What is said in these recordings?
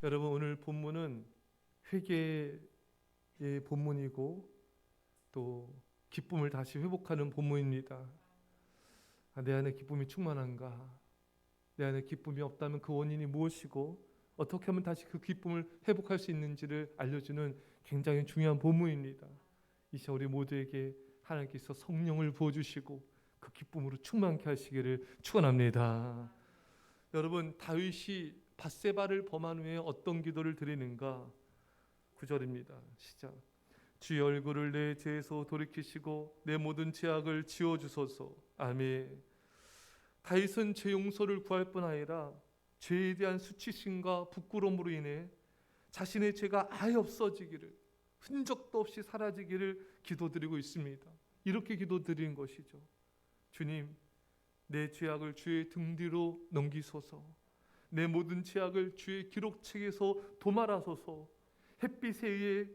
여러분, 오늘 본문은 회개의 본문이고 또 기쁨을 다시 회복하는 본문입니다. 내 안에 기쁨이 충만한가? 내 안에 기쁨이 없다면 그 원인이 무엇이고 어떻게 하면 다시 그 기쁨을 회복할 수 있는지를 알려주는 굉장히 중요한 본문입니다. 이 시간 우리 모두에게 하나님께서 성령을 부어주시고 그 기쁨으로 충만케 하시기를 축원합니다. 여러분, 다윗이 밧세바를 범한 후에 어떤 기도를 드리는가? 9절입니다. 시작. 주의 얼굴을 내 죄에서 돌이키시고 내 모든 죄악을 지워주소서. 아멘. 다윗은 죄 용서를 구할 뿐 아니라 죄에 대한 수치심과 부끄러움으로 인해 자신의 죄가 아예 없어지기를, 흔적도 없이 사라지기를 기도드리고 있습니다. 이렇게 기도드리는 것이죠. 주님, 내 죄악을 주의 등 뒤로 넘기소서. 내 모든 죄악을 주의 기록책에서 도말하소서. 햇빛에 의해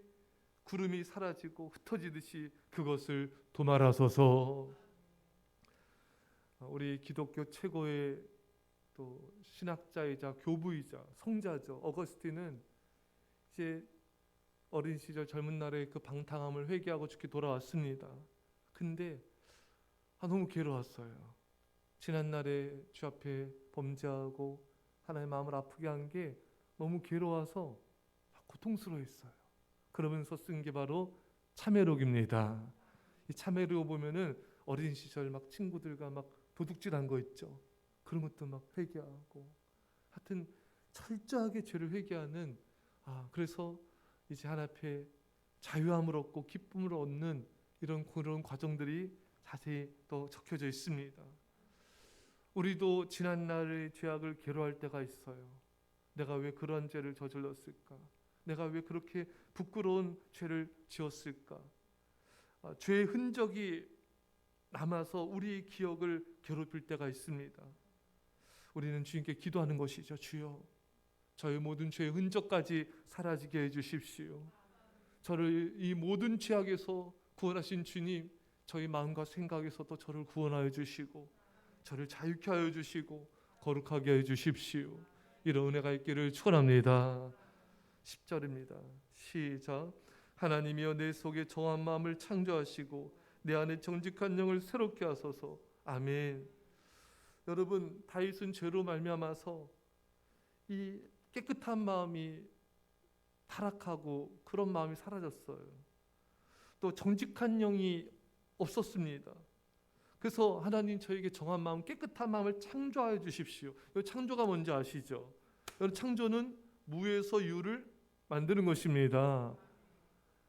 구름이 사라지고 흩어지듯이 그것을 도말하소서. 우리 기독교 최고의 또 신학자이자 교부이자 성자죠. 어거스틴은 이제 어린 시절 젊은 날의 그 방탕함을 회개하고 죽게 돌아왔습니다. 근데 너무 괴로웠어요. 지난날에 주 앞에 범죄하고 하나님의 마음을 아프게 한 게 너무 괴로워서 고통스러워했어요. 그러면서 쓴 게 바로 참회록입니다. 이 참회록 보면은 어린 시절 막 친구들과 막 도둑질한 거 있죠. 그런 것도 막 회개하고, 하여튼 철저하게 죄를 회개하는, 그래서 이제 하나님 앞에 자유함을 얻고 기쁨을 얻는 그런 과정들이 자세히 또 적혀져 있습니다. 우리도 지난날의 죄악을 괴로워할 때가 있어요. 내가 왜 그런 죄를 저질렀을까? 내가 왜 그렇게 부끄러운 죄를 지었을까? 죄의 흔적이 남아서 우리의 기억을 괴롭힐 때가 있습니다. 우리는 주님께 기도하는 것이죠. 주여, 저의 모든 죄의 흔적까지 사라지게 해주십시오. 저를 이 모든 죄악에서 구원하신 주님, 저희 마음과 생각에서도 저를 구원하여 주시고 저를 자유케 하여 주시고 거룩하게 해 주십시오. 이런 은혜가 있기를 축원합니다. 10절입니다. 시작. 하나님이여 내 속에 정한 마음을 창조하시고 내 안에 정직한 영을 새롭게 하소서. 아멘. 여러분, 다윗은 죄로 말미암아서 이 깨끗한 마음이 타락하고 그런 마음이 사라졌어요. 또 정직한 영이 없었습니다. 그래서 하나님, 저에게 정한 마음, 깨끗한 마음을 창조하여 주십시오. 이 창조가 뭔지 아시죠? 여러분, 창조는 무에서 유를 만드는 것입니다.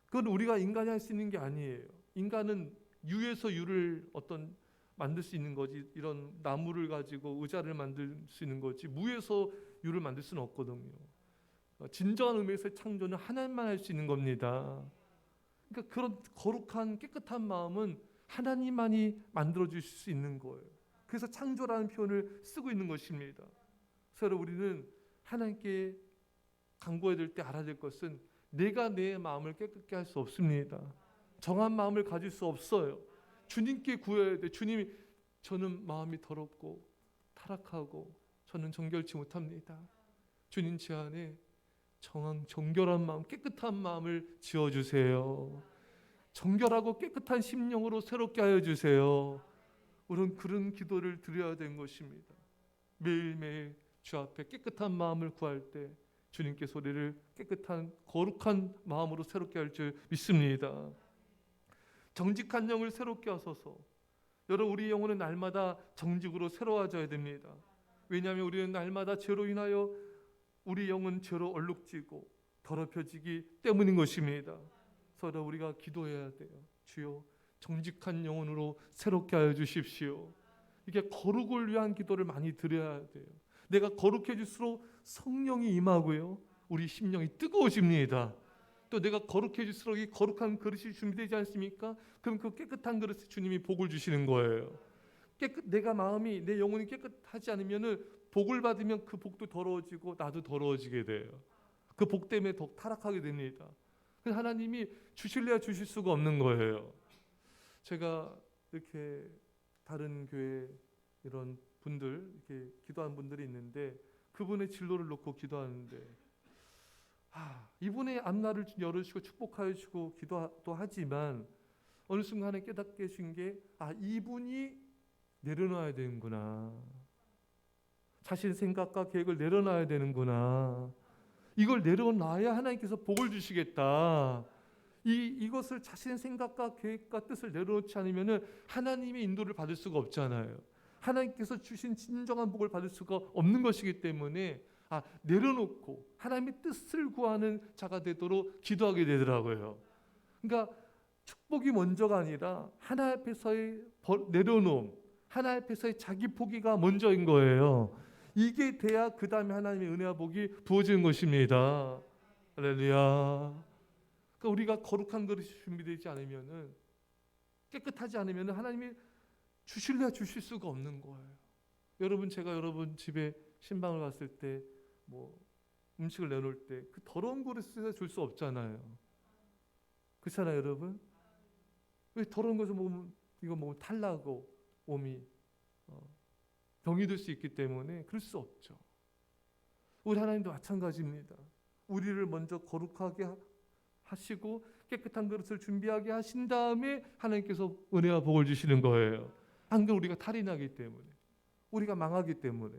그건 우리가 인간이 할 수 있는 게 아니에요. 인간은 유에서 유를 만들 수 있는 거지, 이런 나무를 가지고 의자를 만들 수 있는 거지, 무에서 유를 만들 수는 없거든요. 진정한 의미에서 창조는 하나님만 할 수 있는 겁니다. 그러니까 그런 거룩한 깨끗한 마음은 하나님만이 만들어 주실 수 있는 거예요. 그래서 창조라는 표현을 쓰고 있는 것입니다. 그래서 우리는 하나님께 간구해야 될 때 알아야 될 것은, 내가 내 마음을 깨끗게 할 수 없습니다. 정한 마음을 가질 수 없어요. 주님께 구해야 돼. 주님이, 저는 마음이 더럽고 타락하고 저는 정결치 못합니다. 주님, 제 안에 정결한 마음, 깨끗한 마음을 지어주세요. 정결하고 깨끗한 심령으로 새롭게 하여 주세요. 우리는 그런 기도를 드려야 되는 것입니다. 매일매일 주 앞에 깨끗한 마음을 구할 때 주님께서 우리를 깨끗한 거룩한 마음으로 새롭게 할 줄 믿습니다. 정직한 영을 새롭게 하소서. 여러분, 우리 영혼은 날마다 정직으로 새로워져야 됩니다. 왜냐하면 우리는 날마다 죄로 인하여 우리 영은 죄로 얼룩지고 더럽혀지기 때문인 것입니다. 그래서 우리가 기도해야 돼요. 주여, 정직한 영혼으로 새롭게 하여 주십시오. 이게 거룩을 위한 기도를 많이 드려야 돼요. 내가 거룩해질수록 성령이 임하고요, 우리 심령이 뜨거워집니다. 또 내가 거룩해질수록 이 거룩한 그릇이 준비되지 않습니까? 그럼 그 깨끗한 그릇에 주님이 복을 주시는 거예요. 내가 마음이, 내 영혼이 깨끗하지 않으면은 복을 받으면 그 복도 더러워지고 나도 더러워지게 돼요. 그 복 때문에 더 타락하게 됩니다. 그래서 하나님이 주실래야 주실 수가 없는 거예요. 제가 이렇게 다른 교회 이런 분들, 이렇게 기도한 분들이 있는데 그분의 진로를 놓고 기도하는데 이분의 앞날을 열어주시고 축복하여 주시고 기도도 하지만 어느 순간에 깨닫게 해준 게 이분이 내려놔야 되는구나. 자신의 생각과 계획을 내려놔야 되는구나. 이걸 내려놔야 하나님께서 복을 주시겠다. 이것을 자신의 생각과 계획과 뜻을 내려놓지 않으면 하나님의 인도를 받을 수가 없잖아요. 하나님께서 주신 진정한 복을 받을 수가 없는 것이기 때문에 내려놓고 하나님의 뜻을 구하는 자가 되도록 기도하게 되더라고요. 그러니까 축복이 먼저가 아니라 하나님 앞에서의 내려놓음, 하나님 앞에서의 자기 포기가 먼저인 거예요. 이게 돼야 그 다음에 하나님의 은혜와 복이 부어지는 것입니다. 할렐루야. 그러니까 우리가 거룩한 그릇이 준비되지 않으면은, 깨끗하지 않으면 하나님이 주실래야 주실 수가 없는 거예요. 여러분, 제가 여러분 집에 신방을 갔을 때 음식을 내놓을 때 그 더러운 그릇에서 줄 수 없잖아요. 그렇잖아요, 여러분. 왜 더러운 것을 먹으면 이거 먹으면 탈나고 몸이 병이 될 수 있기 때문에 그럴 수 없죠. 우리 하나님도 마찬가지입니다. 우리를 먼저 거룩하게 하시고 깨끗한 그릇을 준비하게 하신 다음에 하나님께서 은혜와 복을 주시는 거예요. 안 그러면 우리가 탈이 나기 때문에, 우리가 망하기 때문에.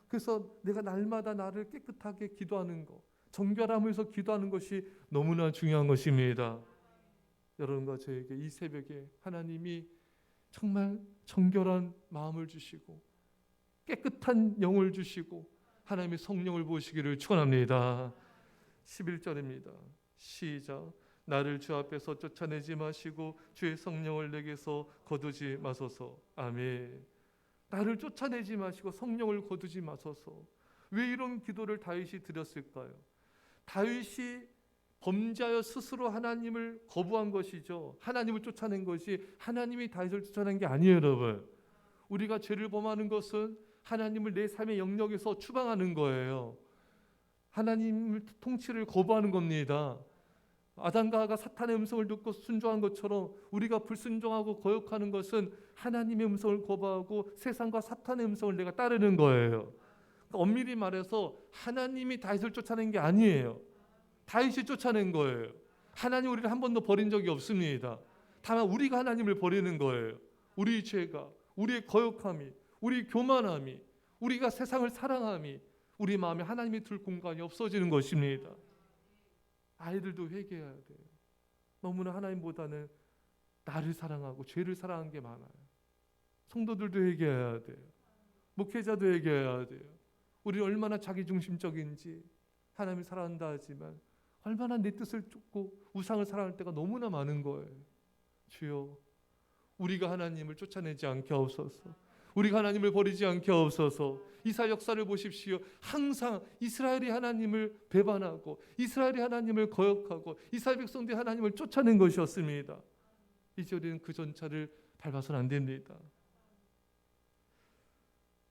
그래서 내가 날마다 나를 깨끗하게 기도하는 것, 정결함에서 기도하는 것이 너무나 중요한 것입니다. 여러분과 저에게 이 새벽에 하나님이 정말 정결한 마음을 주시고 깨끗한 영을 주시고 하나님의 성령을 부으시기를 축원합니다. 11절입니다. 시작. 나를 주 앞에서 쫓아내지 마시고 주의 성령을 내게서 거두지 마소서. 아멘. 나를 쫓아내지 마시고 성령을 거두지 마소서. 왜 이런 기도를 다윗이 드렸을까요? 다윗이 범죄하여 스스로 하나님을 거부한 것이죠. 하나님을 쫓아낸 것이 하나님이 다윗을 쫓아낸 게 아니에요, 여러분. 우리가 죄를 범하는 것은 하나님을 내 삶의 영역에서 추방하는 거예요. 하나님의 통치를 거부하는 겁니다. 아담과 하와가 사탄의 음성을 듣고 순종한 것처럼 우리가 불순종하고 거역하는 것은 하나님의 음성을 거부하고 세상과 사탄의 음성을 내가 따르는 거예요. 그러니까 엄밀히 말해서 하나님이 다윗을 쫓아낸 게 아니에요. 다윗이 쫓아낸 거예요. 하나님 우리를 한 번도 버린 적이 없습니다. 다만 우리가 하나님을 버리는 거예요. 우리의 죄가, 우리의 거역함이, 우리의 교만함이, 우리가 세상을 사랑함이 우리 마음에 하나님이 둘 공간이 없어지는 것입니다. 아이들도 회개해야 돼요. 너무나 하나님보다는 나를 사랑하고 죄를 사랑하는 게 많아요. 성도들도 회개해야 돼요. 목회자도 회개해야 돼요. 우리 얼마나 자기중심적인지, 하나님을 사랑한다 하지만 얼마나 내 뜻을 쫓고 우상을 사랑할 때가 너무나 많은 거예요. 주여, 우리가 하나님을 쫓아내지 않게 하옵소서. 우리가 하나님을 버리지 않게 하옵소서. 이스라엘 역사를 보십시오. 항상 이스라엘이 하나님을 배반하고 이스라엘이 하나님을 거역하고 이스라엘 백성들이 하나님을 쫓아낸 것이었습니다. 이제 우리는 그 전차를 밟아서는 안 됩니다.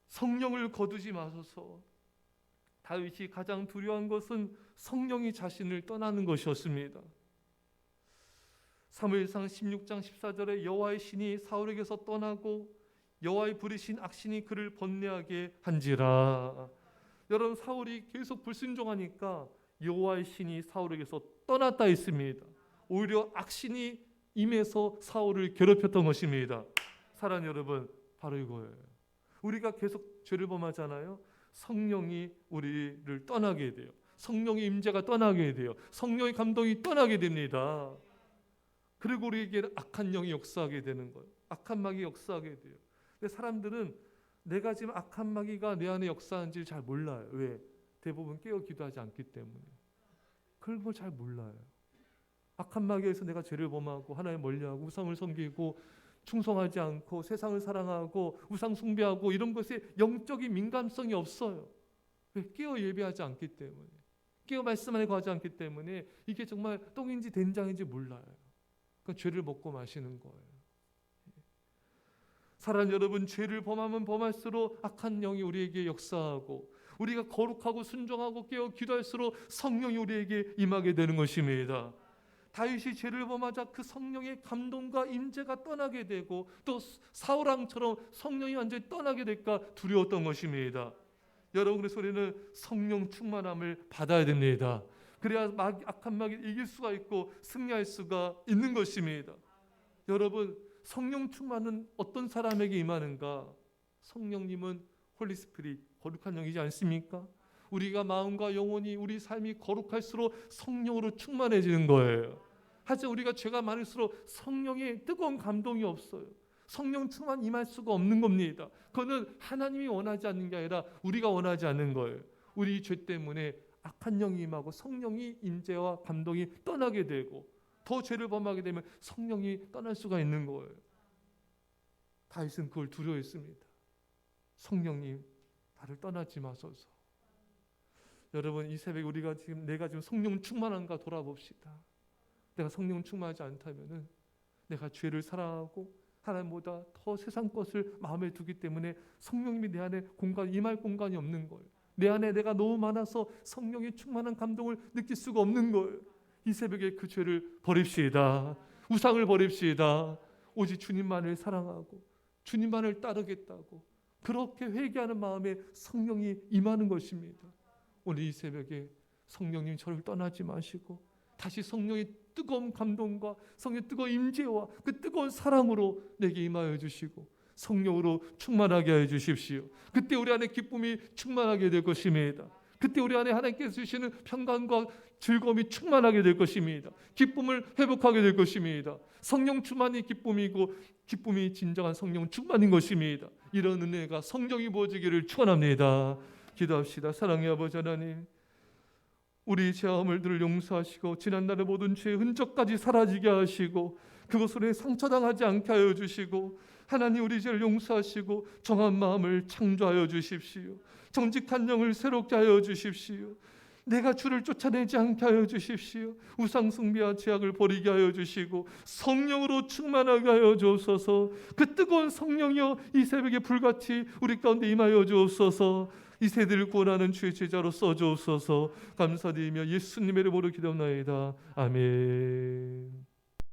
성령을 거두지 마소서. 다윗이 가장 두려워한 것은 성령이 자신을 떠나는 것이었습니다. 사무엘상 16장 14절에 여호와의 신이 사울에게서 떠나고 여호와의 부리신 악신이 그를 번뇌하게 한지라. 여러분, 사울이 계속 불순종하니까 여호와의 신이 사울에게서 떠났다 했습니다. 오히려 악신이 임해서 사울을 괴롭혔던 것입니다. 사랑하는 여러분, 바로 이거예요. 우리가 계속 죄를 범하잖아요. 성령이 우리를 떠나게 돼요. 성령의 임재가 떠나게 돼요. 성령의 감동이 떠나게 됩니다. 그리고 우리에게 악한 영이 역사하게 되는 거예요. 악한 마귀가 역사하게 돼요. 근데 사람들은 내가 지금 악한 마귀가 내 안에 역사하는지 잘 몰라요. 왜? 대부분 깨어 기도하지 않기 때문에. 그런 걸 잘 몰라요. 악한 마귀에서 내가 죄를 범하고 하나님 멀리하고 우상을 섬기고 충성하지 않고 세상을 사랑하고 우상 숭배하고 이런 것에 영적인 민감성이 없어요. 왜? 깨어 예배하지 않기 때문에, 깨어 말씀 안에 거하지 않기 때문에 이게 정말 똥인지 된장인지 몰라요. 그러니까 죄를 먹고 마시는 거예요. 사랑하는 여러분, 죄를 범하면 범할수록 악한 영이 우리에게 역사하고 우리가 거룩하고 순종하고 깨어 기도할수록 성령이 우리에게 임하게 되는 것입니다. 다윗이 죄를 범하자 그 성령의 감동과 임재가 떠나게 되고 또 사울왕처럼 성령이 완전히 떠나게 될까 두려웠던 것입니다. 여러분, 그래서 우리는 성령 충만함을 받아야 됩니다. 그래야 악한 마귀를 이길 수가 있고 승리할 수가 있는 것입니다. 여러분, 성령 충만은 어떤 사람에게 임하는가? 성령님은 홀리 스피릿, 거룩한 영이지 않습니까? 우리가 마음과 영혼이, 우리 삶이 거룩할수록 성령으로 충만해지는 거예요. 하지만 우리가 죄가 많을수록 성령의 뜨거운 감동이 없어요. 성령 충만 임할 수가 없는 겁니다. 그거는 하나님이 원하지 않는 게 아니라 우리가 원하지 않는 거예요. 우리 죄 때문에 악한 영이 임하고 성령이 임재와 감동이 떠나게 되고, 더 죄를 범하게 되면 성령이 떠날 수가 있는 거예요. 다윗은 그걸 두려워했습니다. 성령님, 나를 떠나지 마소서. 여러분, 이 새벽에 내가 지금 성령 충만한가 돌아봅시다. 내가 성령 충만하지 않다면은 내가 죄를 사랑하고 하나님보다 더 세상 것을 마음에 두기 때문에 성령님이 내 안에 임할 공간이 없는 거예요. 내 안에 내가 너무 많아서 성령의 충만한 감동을 느낄 수가 없는 거예요. 이 새벽에 그 죄를 버립시다. 우상을 버립시다. 오직 주님만을 사랑하고 주님만을 따르겠다고 그렇게 회개하는 마음에 성령이 임하는 것입니다. 오늘 이 새벽에 성령님 저를 떠나지 마시고 다시 성령의 뜨거운 감동과 성령의 뜨거운 임재와 그 뜨거운 사랑으로 내게 임하여 주시고 성령으로 충만하게 하여 주십시오. 그때 우리 안에 기쁨이 충만하게 될 것입니다. 그때 우리 안에 하나님께서 주시는 평강과 즐거움이 충만하게 될 것입니다. 기쁨을 회복하게 될 것입니다. 성령 충만이 기쁨이고 기쁨이 진정한 성령 충만인 것입니다. 이런 은혜가 성령이 부어지기를 축원합니다. 기도합시다. 사랑의 아버지 하나님, 우리 죄악물들을 용서하시고 지난날의 모든 죄의 흔적까지 사라지게 하시고 그것으로 상처당하지 않게 하여 주시고 하나님, 우리 죄를 용서하시고 정한 마음을 창조하여 주십시오. 정직한 영을 새롭게 하여 주십시오. 내가 주를 쫓아내지 않게 하여 주십시오. 우상숭배와 죄악을 버리게 하여 주시고 성령으로 충만하게 하여 주옵소서. 그 뜨거운 성령이여 이 새벽에 불같이 우리 가운데 임하여 주옵소서. 이 세대를 구원하는 주의 제자로 써주옵소서. 감사드리며 예수님의 이름으로 기도합나이다. 아멘.